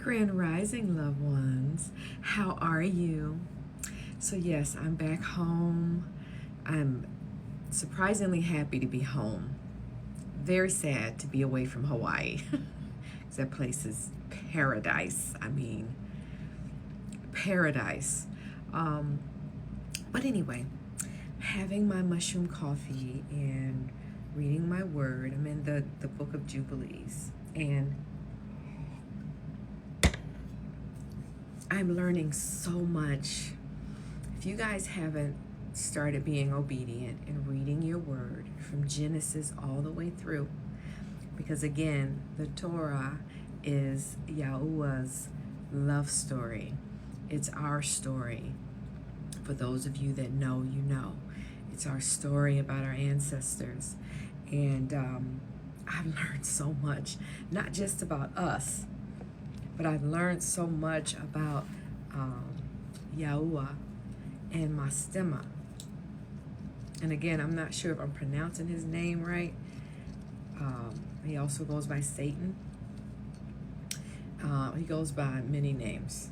Grand Rising, loved ones. How are you? So, yes, I'm back home. I'm surprisingly happy to be home. Very sad to be away from Hawaii. That place is paradise. I mean, paradise. But anyway, having my mushroom coffee and reading my word. I'm in the book of Jubilees. And I'm learning so much. If you guys haven't started being obedient and reading your word from Genesis all the way through, because again, the Torah is Yahuwah's love story. It's our story. For those of you that know, you know. It's our story about our ancestors. And I've learned so much, not just about us, but I've learned so much about Yahuwah and Mastema. And again, I'm not sure if I'm pronouncing his name right. He also goes by Satan. He goes by many names,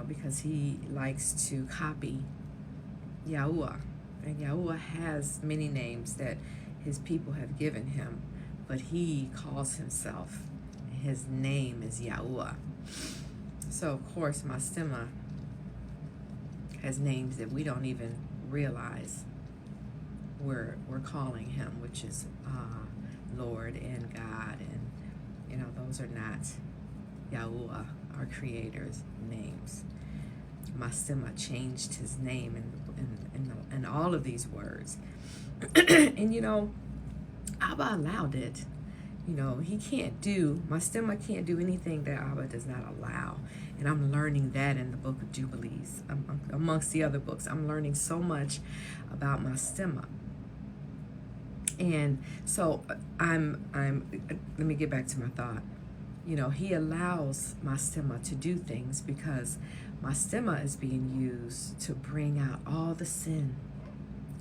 because he likes to copy Yahuwah. And Yahuwah has many names that his people have given him, but he calls himself. His name is Yahuwah. So, of course, Mastema has names that we don't even realize we're calling him, which is Lord and God. And, those are not Yahuwah, our Creator's names. Mastema changed his name in all of these words. And, Abba allowed it. Mastema can't do anything that Abba does not allow. And I'm learning that in the book of Jubilees. Amongst the other books, I'm learning so much about Mastema. And so let me get back to my thought. He allows Mastema to do things because Mastema is being used to bring out all the sin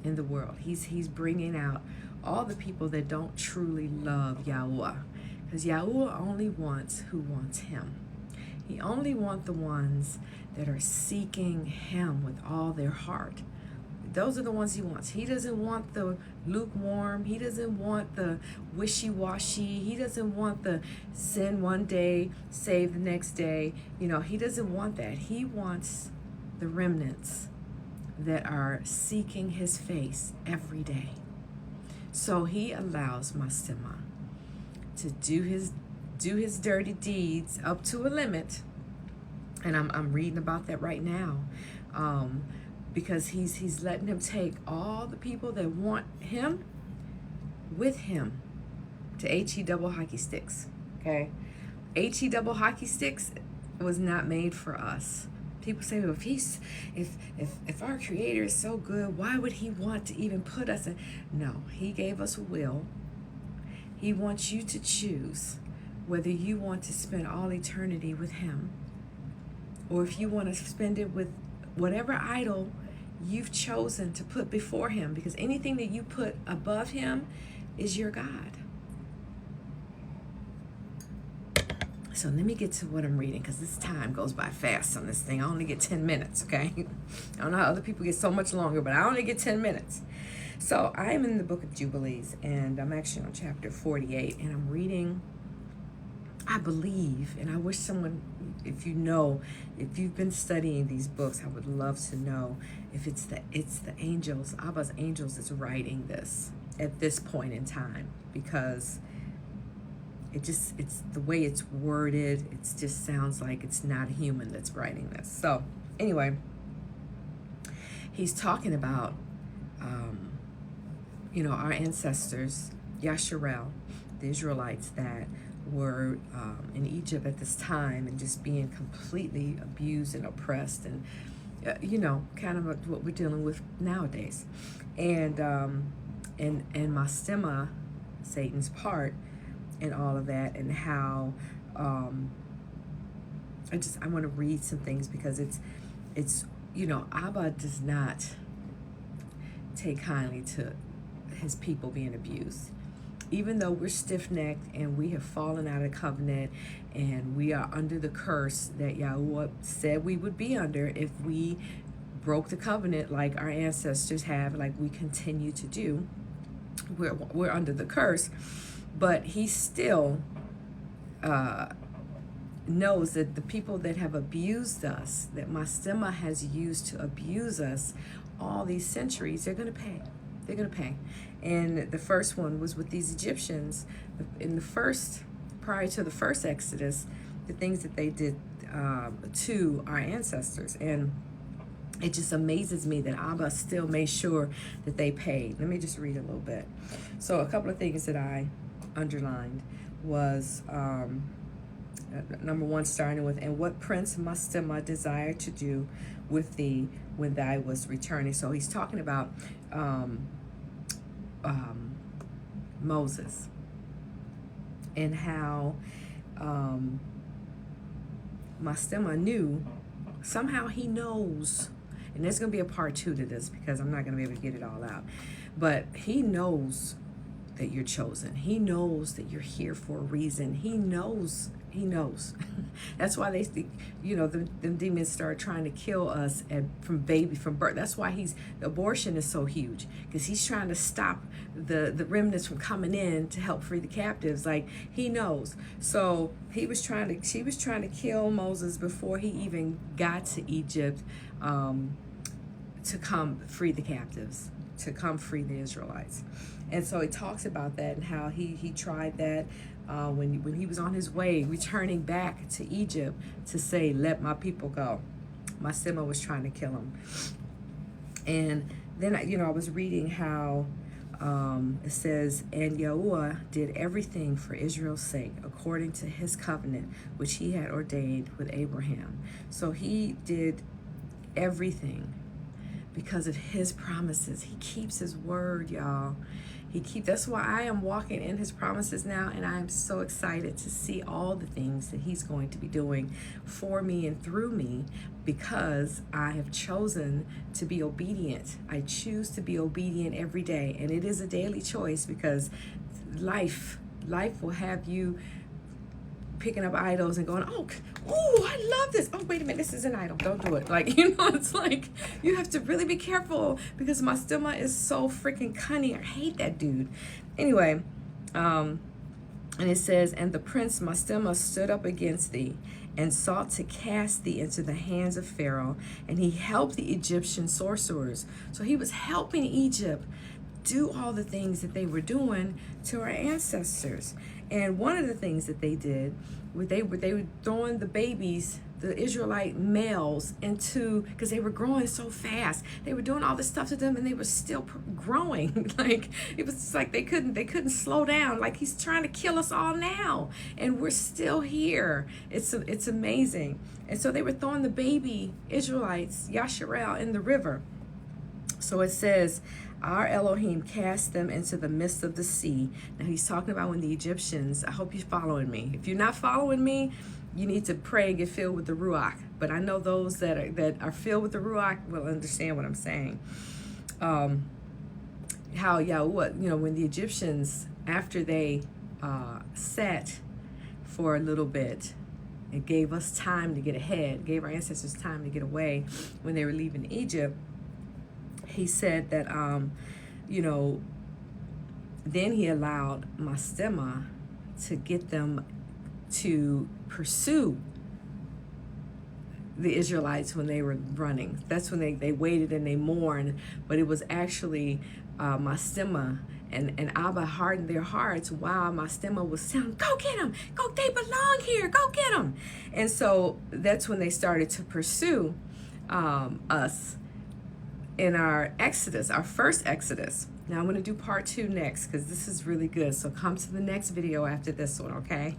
in the world. He's bringing out all the people that don't truly love Yahuwah, because Yahuwah only wants who wants him. He only wants the ones that are seeking him with all their heart. Those are the ones he wants. He doesn't want the lukewarm. He doesn't want the wishy-washy. He doesn't want the sin one day, save the next day. He doesn't want that. He wants the remnants that are seeking his face every day. So he allows Mastema to do his dirty deeds up to a limit, and I'm reading about that right now, because he's letting him take all the people that want him with him to HE double hockey sticks. Okay, HE double hockey sticks was not made for us. People say, well, if our Creator is so good, why would he want to even put us in? No, he gave us a will. He wants you to choose whether you want to spend all eternity with him, or if you want to spend it with whatever idol you've chosen to put before him, because anything that you put above him is your God. So let me get to what I'm reading, because this time goes by fast on this thing. I only get 10 minutes, okay? I don't know how other people get so much longer, but I only get 10 minutes. So I'm in the book of Jubilees, and I'm actually on chapter 48, and I'm reading, I believe, and I wish someone, if you've been studying these books, I would love to know if it's the angels, Abba's angels is writing this at this point in time, because it's the way it's worded, it just sounds like it's not a human that's writing this. So anyway, he's talking about our ancestors, Yasharel, the Israelites that were in Egypt at this time, and just being completely abused and oppressed, and kind of what we're dealing with nowadays. And Mastema, Satan's part and all of that, and how I want to read some things, because it's Abba does not take kindly to his people being abused. even though we're stiff-necked and we have fallen out of covenant and we are under the curse that Yahuwah said we would be under if we broke the covenant like our ancestors have, like we continue to do, we're under the curse. But he still knows that the people that have abused us, that Mastema has used to abuse us all these centuries, they're going to pay. They're going to pay. And the first one was with these Egyptians. Prior to the first Exodus, the things that they did to our ancestors. And it just amazes me that Abba still made sure that they paid. Let me just read a little bit. So a couple of things that I underlined was, number one, starting with, and what Prince Mastema desired to do with thee when thou was returning. So he's talking about Moses and how Mastema knew, somehow he knows, and there's going to be a part 2 to this because I'm not going to be able to get it all out, but he knows that you're chosen. He knows that you're here for a reason. He knows. That's why they think, them demons start trying to kill us from birth. That's why the abortion is so huge, because he's trying to stop the remnants from coming in to help free the captives. Like, he knows. So she was trying to kill Moses before he even got to Egypt, to come free the captives, to come free the Israelites. And so he talks about that and how he tried that when he was on his way returning back to Egypt to say, let my people go. Mastema was trying to kill him. And then I was reading how it says, and Yahuwah did everything for Israel's sake according to his covenant which he had ordained with Abraham. So he did everything because of his promises. He keeps his word, y'all. That's why I am walking in his promises now, and I am so excited to see all the things that he's going to be doing for me and through me, because I have chosen to be obedient. I choose to be obedient every day, and it is a daily choice, because life will have you picking up idols and going, oh, I love this. Oh, wait a minute, this is an idol. Don't do it. Like, it's like you have to really be careful, because Mastema is so freaking cunning. I hate that dude. Anyway, and it says, and the prince Mastema stood up against thee and sought to cast thee into the hands of Pharaoh, and he helped the Egyptian sorcerers. So he was helping Egypt do all the things that they were doing to our ancestors. And one of the things that they did, they were throwing the babies, the Israelite males, into, because they were growing so fast. They were doing all this stuff to them, and they were still growing. Like, it was just like they couldn't slow down. Like, he's trying to kill us all now, and we're still here. It's amazing. And so they were throwing the baby Israelites, Yasharel, in the river. So it says, our Elohim cast them into the midst of the sea. Now he's talking about when the Egyptians, I hope you're following me. If you're not following me, you need to pray and get filled with the Ruach. But I know those that are filled with the Ruach will understand what I'm saying. How Yahuwah, when the Egyptians, after they sat for a little bit, it gave us time to get ahead, gave our ancestors time to get away when they were leaving Egypt. He said that, then he allowed Mastema to get them to pursue the Israelites when they were running. That's when they waited and they mourned, but it was actually Mastema and Abba hardened their hearts while Mastema was saying, go get them, go, they belong here, go get them. And so that's when they started to pursue us in our Exodus, our first Exodus. Now I'm going to do part 2 next, because this is really good. So come to the next video after this one, okay?